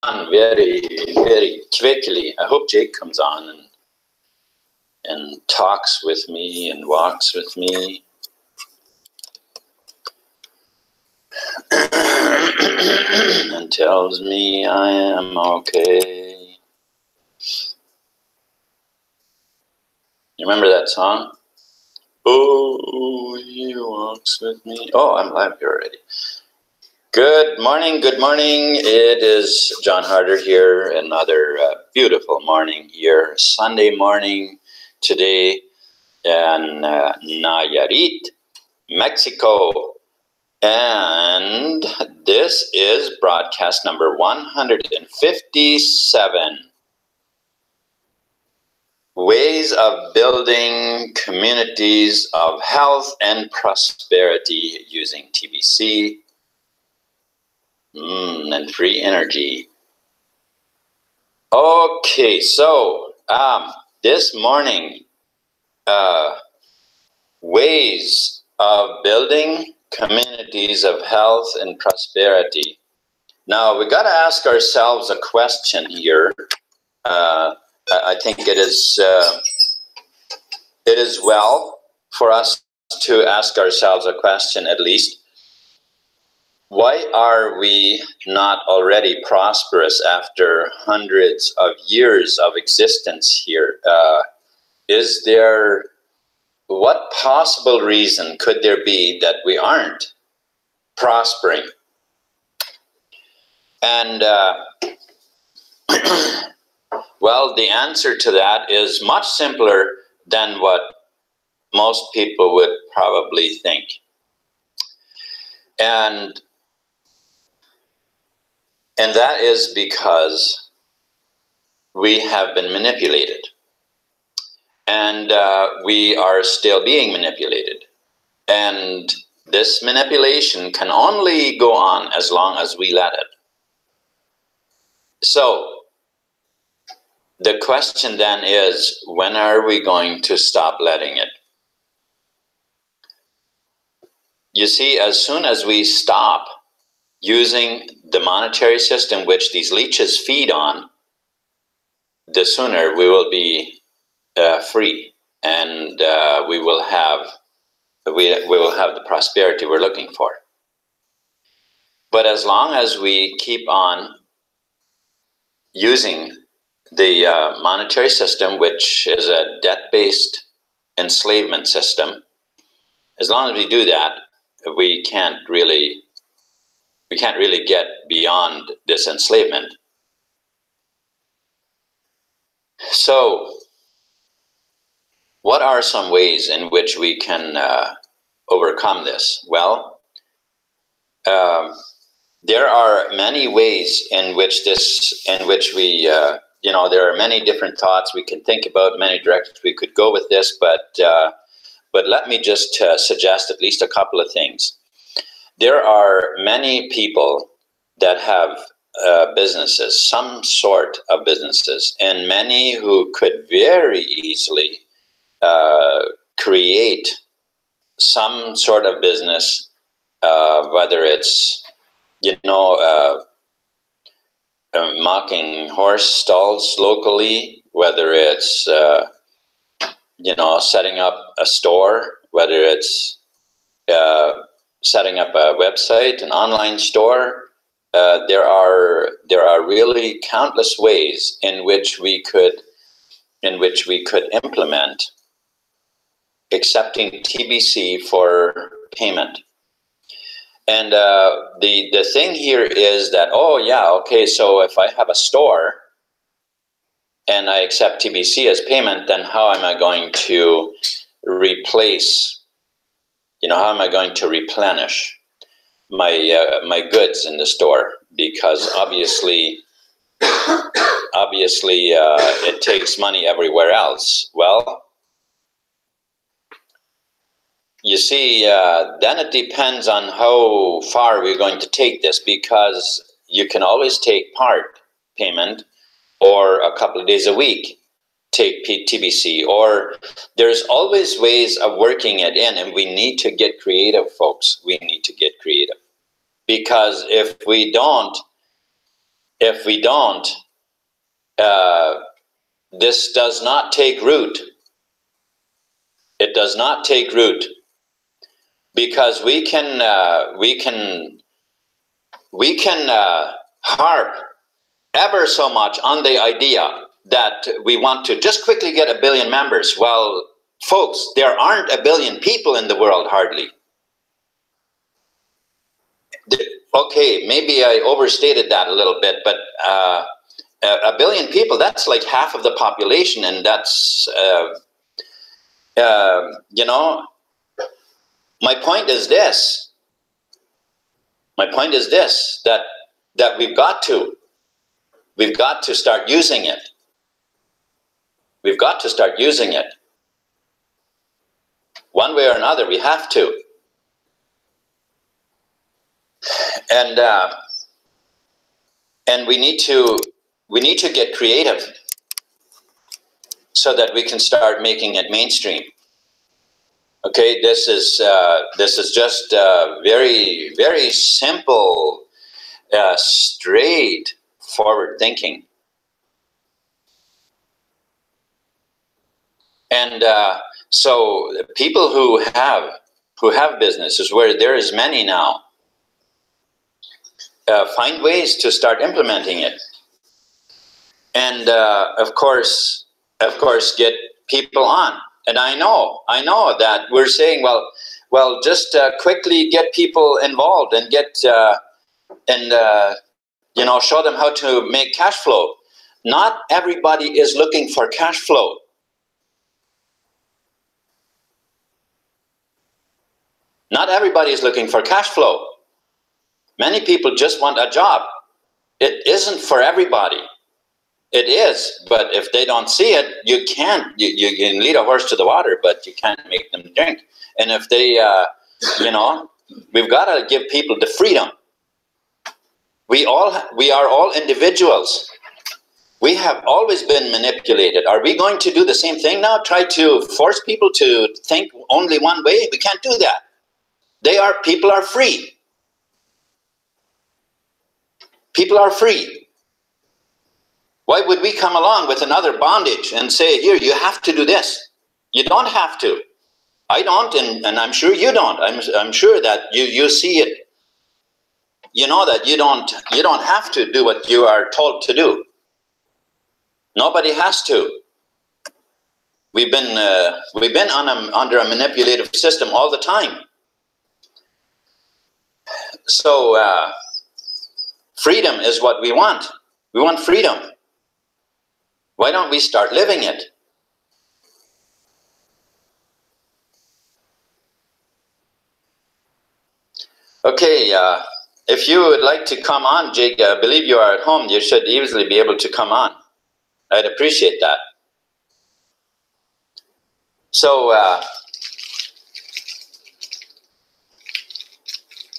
very, very quickly. I hope Jake comes on and talks with me and walks with me. And tells me I am okay. You remember that song? Oh, he walks with me. Oh, I'm live here already. Good morning, good morning. It is John Harder here. Another beautiful morning here. Sunday morning today in Nayarit, Mexico. And this is broadcast number 157. Ways of building communities of health and prosperity using TBC and free energy. Okay, so this morning, ways of building communities of health and prosperity. Now, we got to ask ourselves a question here. I think it is well for us to ask ourselves a question at least. Why are we not already prosperous after hundreds of years of existence here? What possible reason could there be that we aren't prospering? And well, the answer to that is much simpler than what most people would probably think. And that is because we have been manipulated. And we are still being manipulated. And this manipulation can only go on as long as we let it. So, the question then is, when are we going to stop letting it? You see, as soon as we stop using the monetary system which these leeches feed on, the sooner we will be free, and we will have the prosperity we're looking for. But as long as we keep on using the monetary system, which is a debt-based enslavement system, as long as we do that, we can't really get beyond this enslavement. So, what are some ways in which we can overcome this? Well, there are many ways in which we, there are many different thoughts we can think about, many directions we could go with this, but let me just suggest at least a couple of things. There are many people that have businesses, some sort of businesses, and many who could very easily create some sort of business, whether it's mocking horse stalls locally, whether it's setting up a store, whether it's setting up a website, an online store. There are really countless ways in which we could implement accepting TBC for payment. And the thing here is that, oh yeah, okay, so if I have a store and I accept TBC as payment, then how am I going to replace, how am I going to replenish my goods in the store? Because obviously it takes money everywhere else. Well, you see, then it depends on how far we're going to take this, because you can always take part payment, or a couple of days a week take TBC, or there's always ways of working it in, and we need to get creative, folks. We need to get creative, because if we don't, if we don't, this does not take root. It does not take root, because we can harp ever so much on the idea that we want to just quickly get 1 billion members. Well, folks, there aren't 1 billion people in the world, hardly. Okay, maybe I overstated that a little bit, but 1 billion people, that's like half of the population, and that's, you know, my point is this. My point is this, that we've got to start using it. We've got to start using it. One way or another, we have to. And we need to get creative so that we can start making it mainstream. Okay, this is just very, very simple, straightforward thinking. And so people who have businesses, where there is many now, find ways to start implementing it, and of course get people on. And I know that we're saying, well, just quickly get people involved and get you know, show them how to make cash flow. Not everybody is looking for cash flow. Not everybody is looking for cash flow. Many people just want a job. It isn't for everybody. It is, but if they don't see it, you can't. You can lead a horse to the water, but you can't make them drink. And if they, you know, we've got to give people the freedom. We are all individuals. We have always been manipulated. Are we going to do the same thing now? Try to force people to think only one way? We can't do that. People are free. People are free. Why would we come along with another bondage and say, here, you have to do this? You don't have to. I don't, and I'm sure you don't. I'm sure that you see it. You know that you don't have to do what you are told to do. Nobody has to. We've been under a manipulative system all the time. So freedom is what we want. We want freedom. Why don't we start living it? Okay, if you would like to come on, Jake, I believe you are at home. You should easily be able to come on. I'd appreciate that. So,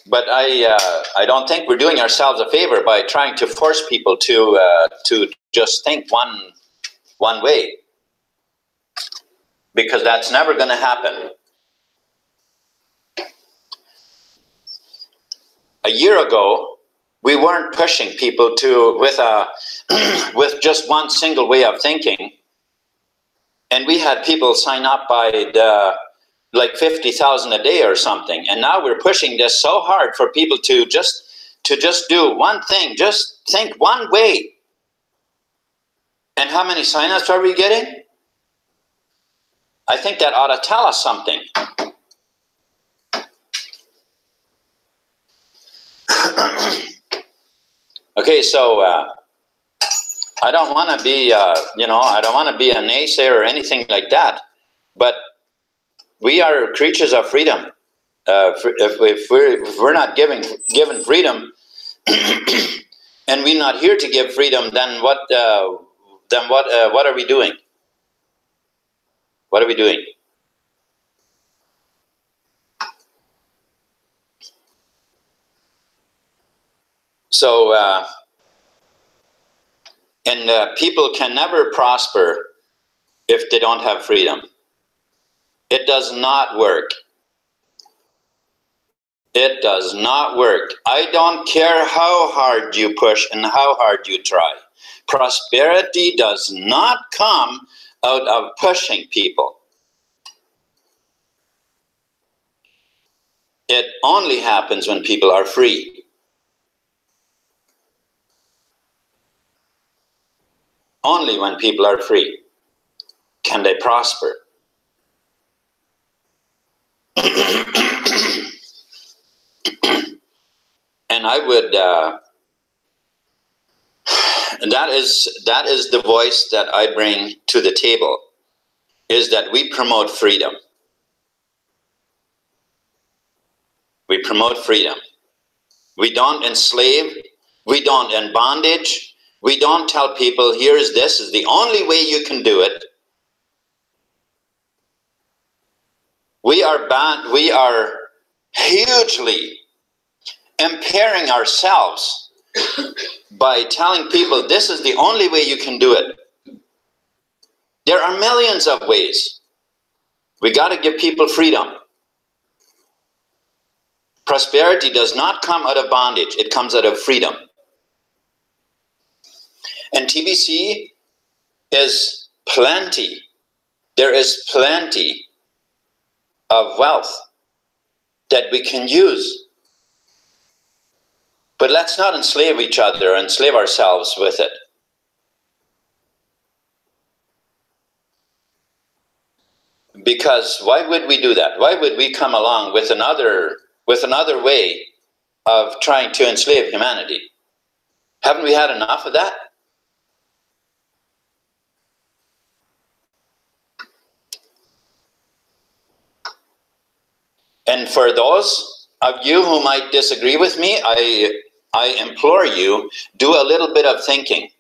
but I don't think we're doing ourselves a favor by trying to force people to just think one way, because that's never going to happen. A year ago, we weren't pushing people with just one single way of thinking, and we had people sign up by like 50,000 a day or something. And now we're pushing this so hard for people to just do one thing, just think one way. And how many signups are we getting? I think that ought to tell us something. Okay, so I don't want to be, you know, I don't want to be a naysayer or anything like that, but we are creatures of freedom. If we're not given freedom, and we're not here to give freedom, then what are we doing? What are we doing? So, people can never prosper if they don't have freedom. It does not work. It does not work. I don't care how hard you push and how hard you try. Prosperity does not come out of pushing people. It only happens when people are free. Only when people are free can they prosper. And I would, that is the voice that I bring to the table, is that we promote freedom. We promote freedom. We don't enslave. We don't end bondage. We don't tell people, here's this is the only way you can do it. We are hugely impairing ourselves by telling people this is the only way you can do it. There are millions of ways. We got to give people freedom. Prosperity does not come out of bondage. It comes out of freedom. And TBC is plenty. There is plenty of wealth that we can use. But let's not enslave each other, enslave ourselves with it. Because why would we do that? Why would we come along with another way of trying to enslave humanity? Haven't we had enough of that? And for those of you who might disagree with me, I implore you, do a little bit of thinking.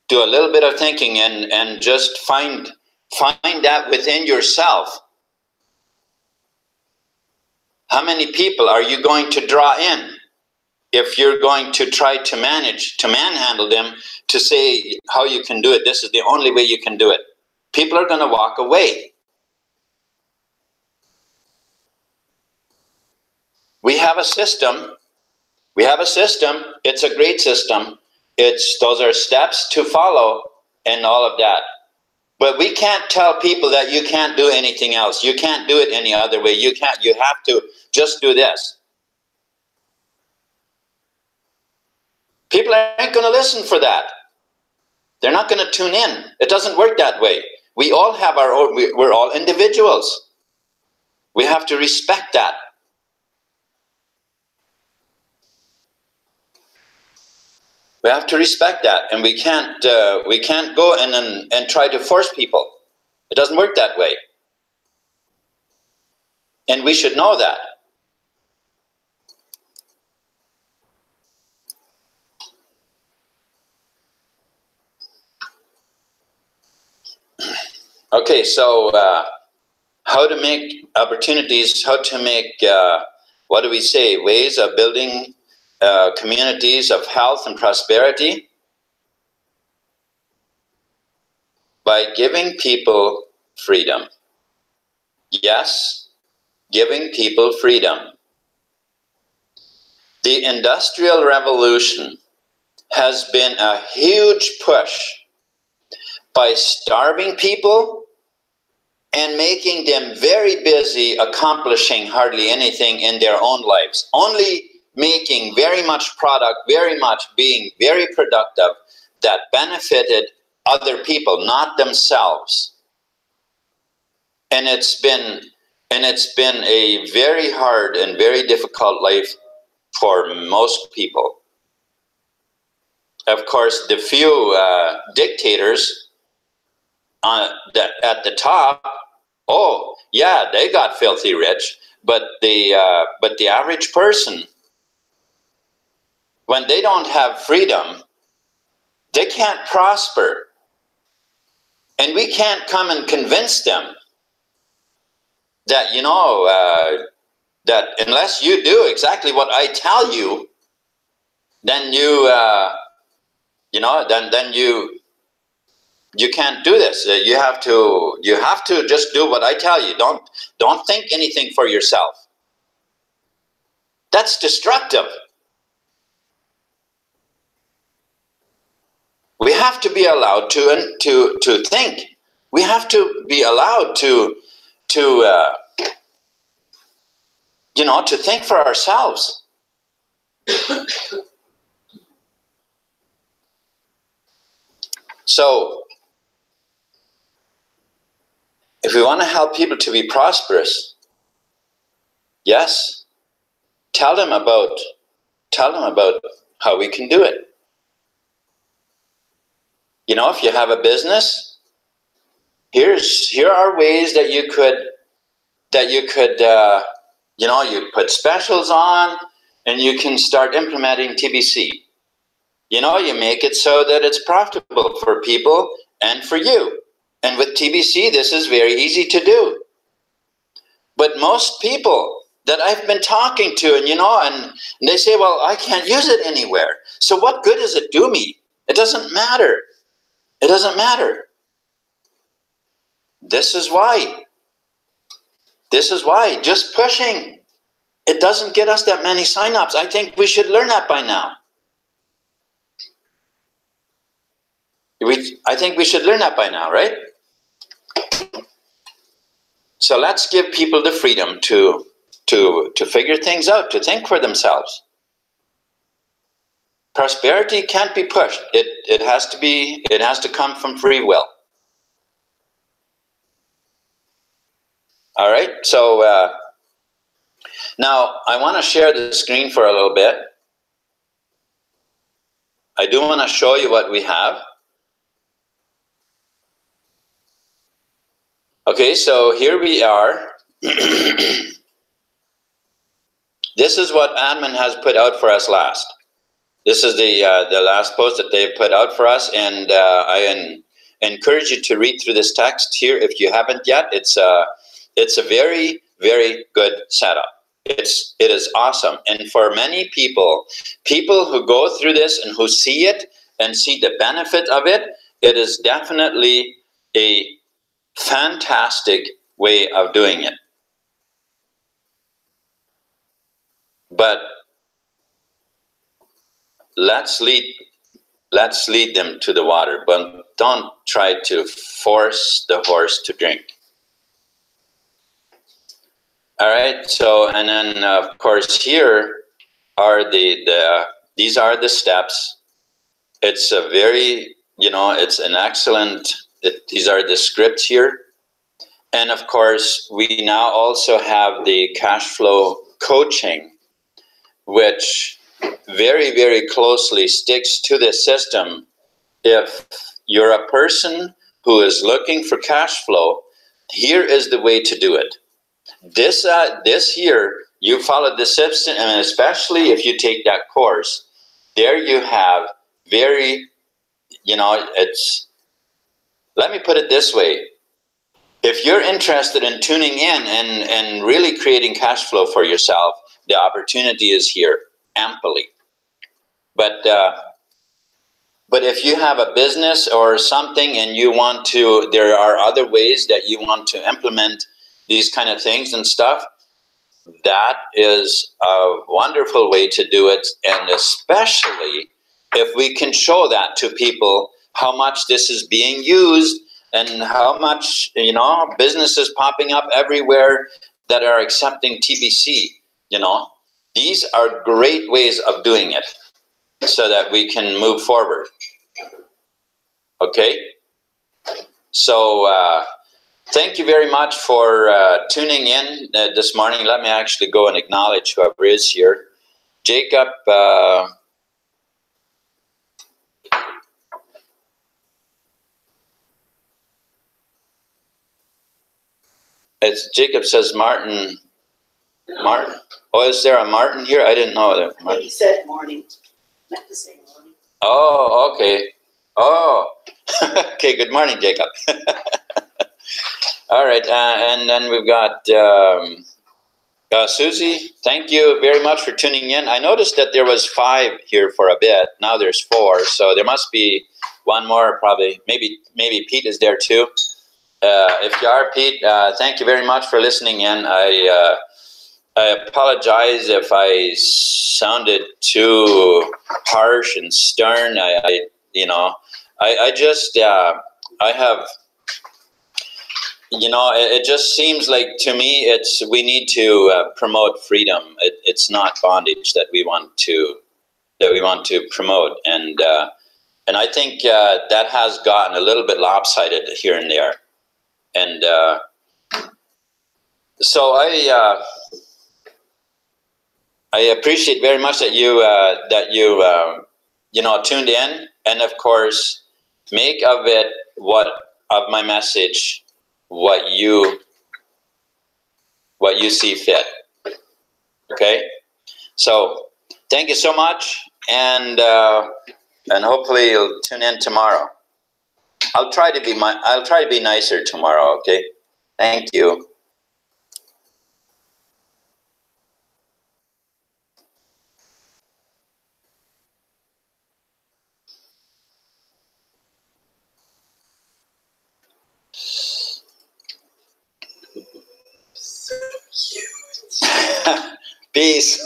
Do a little bit of thinking and just find that within yourself. How many people are you going to draw in if you're going to try to manhandle them, to say how you can do it? This is the only way you can do it. People are going to walk away. We have a system. We have a system. It's a great system. Those are steps to follow and all of that. But we can't tell people that you can't do anything else. You can't do it any other way. You have to just do this. People aren't going to listen for that. They're not going to tune in. It doesn't work that way. We all have our own, we're all individuals. We have to respect that. We have to respect that, and we can't go and try to force people. It doesn't work that way, and we should know that. Okay, so how to make opportunities? How to make what do we say? Ways of building communities of health and prosperity by giving people freedom. Yes, giving people freedom. The Industrial Revolution has been a huge push by starving people and making them very busy accomplishing hardly anything in their own lives. Only making very much product, being very productive, that benefited other people, not themselves. And it's been a very hard and very difficult life for most people. Of course, the few dictators that at the top, oh yeah, they got filthy rich, but the average person, when they don't have freedom, they can't prosper. And we can't come and convince them that, you know, that unless you do exactly what I tell you, then you can't do this. You have to just do what I tell you. Don't think anything for yourself. That's destructive. We have to be allowed to think. We have to be allowed to think for ourselves. So, if we want to help people to be prosperous, yes, tell them about how we can do it. You know, if you have a business, here are ways that you could you put specials on, and you can start implementing TBC. You know, you make it so that it's profitable for people and for you. And with TBC, this is very easy to do. But most people that I've been talking to, and they say, well, I can't use it anywhere. So what good does it do me? It doesn't matter. It doesn't matter. This is why. This is why. Just pushing. It doesn't get us that many signups. I think we should learn that by now. I think we should learn that by now, right? So let's give people the freedom to figure things out, to think for themselves. Prosperity can't be pushed. It has to come from free will. All right, so now I want to share the screen for a little bit. I do want to show you what we have. Okay, so here we are. This is what admin has put out for us last. This is the last post that they've put out for us, and I encourage you to read through this text here if you haven't yet. It's a very, very good setup. It is awesome, and for many people who go through this and who see it and see the benefit of it, it is definitely a fantastic way of doing it. But let's lead them to the water, but don't try to force the horse to drink. All right, so, and then of course here are these are the steps. It's a very, it's an excellent, these are the scripts here. And of course, we now also have the cash flow coaching, which very, very closely sticks to the system. If you're a person who is looking for cash flow, here is the way to do it. This here, you follow the system, and especially if you take that course, there you have very, let me put it this way. If you're interested in tuning in and really creating cash flow for yourself, the opportunity is here amply. But if you have a business or something and you want to, there are other ways that you want to implement these kind of things and stuff, that is a wonderful way to do it. And especially if we can show that to people, how much this is being used and how much, businesses popping up everywhere that are accepting TBC, these are great ways of doing it so that we can move forward. Okay? So, thank you very much for tuning in this morning. Let me actually go and acknowledge whoever is here. Jacob, Jacob says Martin. Oh, is there a Martin here? I didn't know that. Martin. He said morning. Meant to say morning. Oh, okay. Oh, okay. Good morning, Jacob. All right, and then we've got Susie. Thank you very much for tuning in. I noticed that there was 5 here for a bit. Now there's 4, so there must be one more probably. Maybe Pete is there too. If you are Pete, thank you very much for listening in. I I apologize if I sounded too harsh and stern. I just, I have, it just seems like to me, we need to promote freedom. It's not bondage that we want to promote. And I think that has gotten a little bit lopsided here and there. And so I appreciate very much that you tuned in, and of course, make of my message what you see fit. Okay, so thank you so much, and hopefully you'll tune in tomorrow. I'll try to be nicer tomorrow. Okay, thank you. Peace.